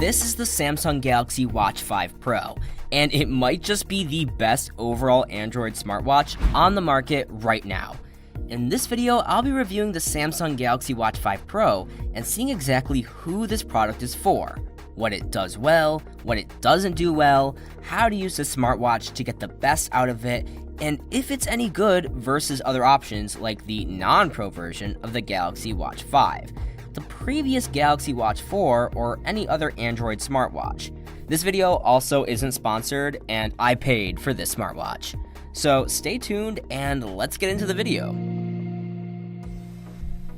This is the Samsung Galaxy Watch 5 Pro, and it might just be the best overall Android smartwatch on the market right now. In this video, I'll be reviewing the Samsung Galaxy Watch 5 Pro and seeing exactly who this product is for, what it does well, what it doesn't do well, how to use this smartwatch to get the best out of it, and if it's any good versus other options like the non-Pro version of the Galaxy Watch 5, the previous Galaxy Watch 4, or any other Android smartwatch. This video also isn't sponsored, and I paid for this smartwatch. So stay tuned and let's get into the video.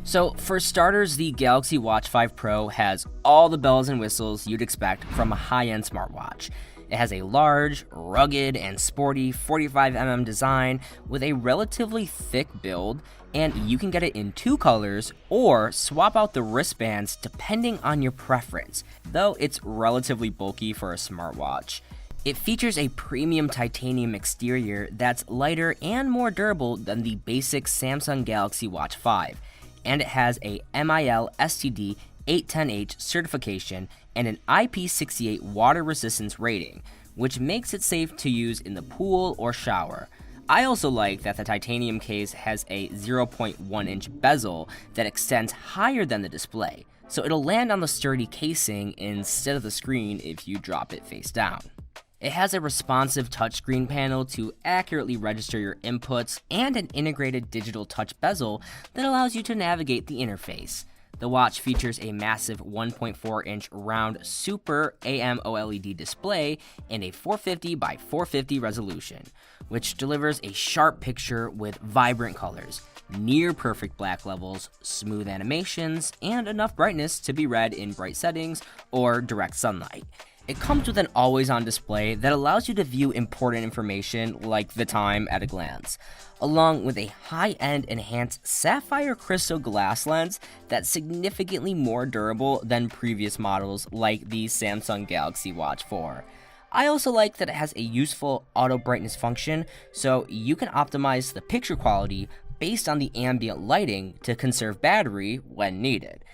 So for starters, the Galaxy Watch 5 Pro has all the bells and whistles you'd expect from a high-end smartwatch. It has a large, rugged, and sporty 45mm design with a relatively thick build, and you can get it in two colors or swap out the wristbands depending on your preference, though it's relatively bulky for a smartwatch. It features a premium titanium exterior that's lighter and more durable than the basic Samsung Galaxy Watch 5, and it has a MIL STD 810H certification and an IP68 water resistance rating, which makes it safe to use in the pool or shower. I also like that the titanium case has a 0.1-inch bezel that extends higher than the display, so it'll land on the sturdy casing instead of the screen if you drop it face down. It has a responsive touchscreen panel to accurately register your inputs and an integrated digital touch bezel that allows you to navigate the interface. The watch features a massive 1.4-inch round Super AMOLED display and a 450 by 450 resolution, which delivers a sharp picture with vibrant colors, near perfect black levels, smooth animations, and enough brightness to be read in bright settings or direct sunlight. It comes with an always-on display that allows you to view important information like the time at a glance, along with a high-end enhanced sapphire crystal glass lens that's significantly more durable than previous models like the Samsung Galaxy Watch 4. I also like that it has a useful auto brightness function, so you can optimize the picture quality based on the ambient lighting to conserve battery when needed.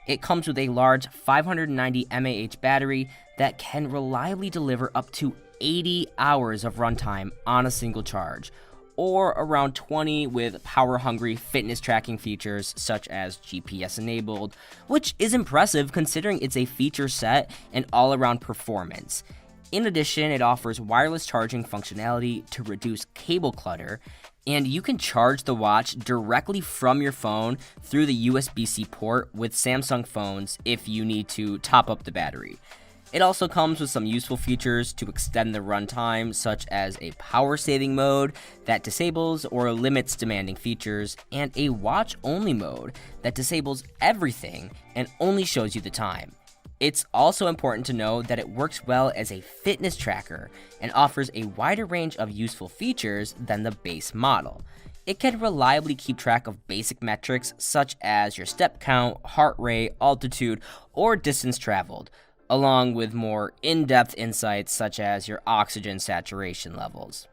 It comes with a large 590 mAh battery that can reliably deliver up to 80 hours of runtime on a single charge, or around 20 with power-hungry fitness tracking features such as GPS enabled, which is impressive considering it's a feature set and all-around performance. In addition, it offers wireless charging functionality to reduce cable clutter, and you can charge the watch directly from your phone through the USB-C port with Samsung phones if you need to top up the battery. It also comes with some useful features to extend the runtime, such as a power-saving mode that disables or limits demanding features, and a watch-only mode that disables everything and only shows you the time. It's also important to know that it works well as a fitness tracker and offers a wider range of useful features than the base model. It can reliably keep track of basic metrics such as your step count, heart rate, altitude, or distance traveled, along with more in-depth insights such as your oxygen saturation levels.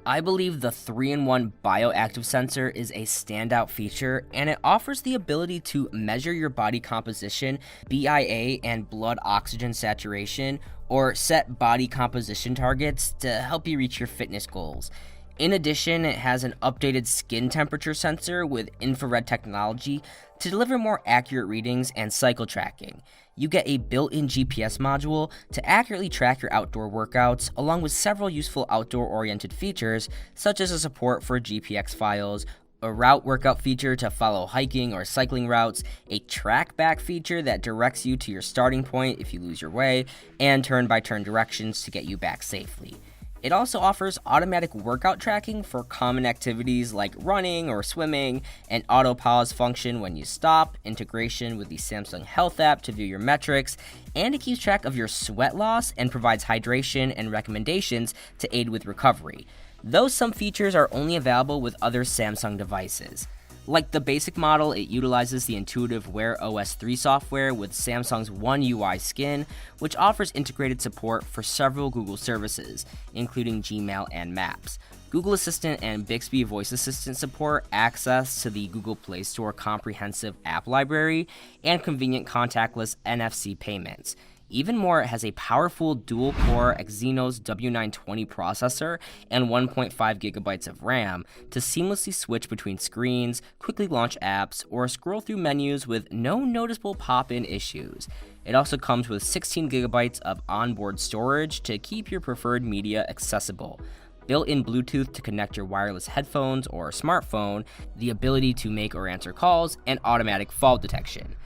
I believe the 3-in-1 bioactive sensor is a standout feature, and it offers the ability to measure your body composition, BIA, and blood oxygen saturation, or set body composition targets to help you reach your fitness goals. In addition, it has an updated skin temperature sensor with infrared technology to deliver more accurate readings and cycle tracking. You get a built-in GPS module to accurately track your outdoor workouts, along with several useful outdoor-oriented features, such as a support for GPX files, a route workout feature to follow hiking or cycling routes, a track back feature that directs you to your starting point if you lose your way, and turn-by-turn directions to get you back safely. It also offers automatic workout tracking for common activities like running or swimming, an auto pause function when you stop, integration with the Samsung Health app to view your metrics, and it keeps track of your sweat loss and provides hydration and recommendations to aid with recovery, though some features are only available with other Samsung devices. Like the basic model, it utilizes the intuitive Wear OS 3 software with Samsung's One UI skin, which offers integrated support for several Google services, including Gmail and Maps. Google Assistant and Bixby Voice Assistant support access to the Google Play Store comprehensive app library and convenient contactless NFC payments. Even more, it has a powerful dual-core Exynos W920 processor and 1.5 gigabytes of RAM to seamlessly switch between screens, quickly launch apps, or scroll through menus with no noticeable pop-in issues. It also comes with 16 gigabytes of onboard storage to keep your preferred media accessible, built-in Bluetooth to connect your wireless headphones or smartphone, the ability to make or answer calls, and automatic fall detection.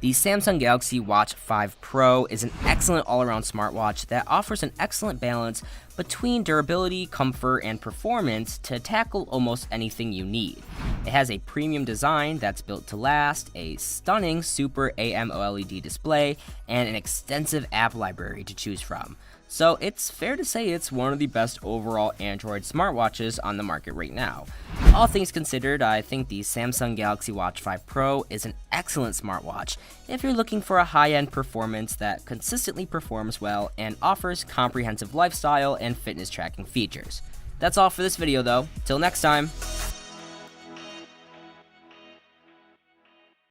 The Samsung Galaxy Watch 5 Pro is an excellent all-around smartwatch that offers an excellent balance between durability, comfort, and performance to tackle almost anything you need. It has a premium design that's built to last, a stunning Super AMOLED display, and an extensive app library to choose from. So it's fair to say it's one of the best overall Android smartwatches on the market right now. All things considered, I think the Samsung Galaxy Watch 5 Pro is an excellent smartwatch if you're looking for a high-end performance that consistently performs well and offers comprehensive lifestyle and fitness tracking features. That's all for this video though. Till next time!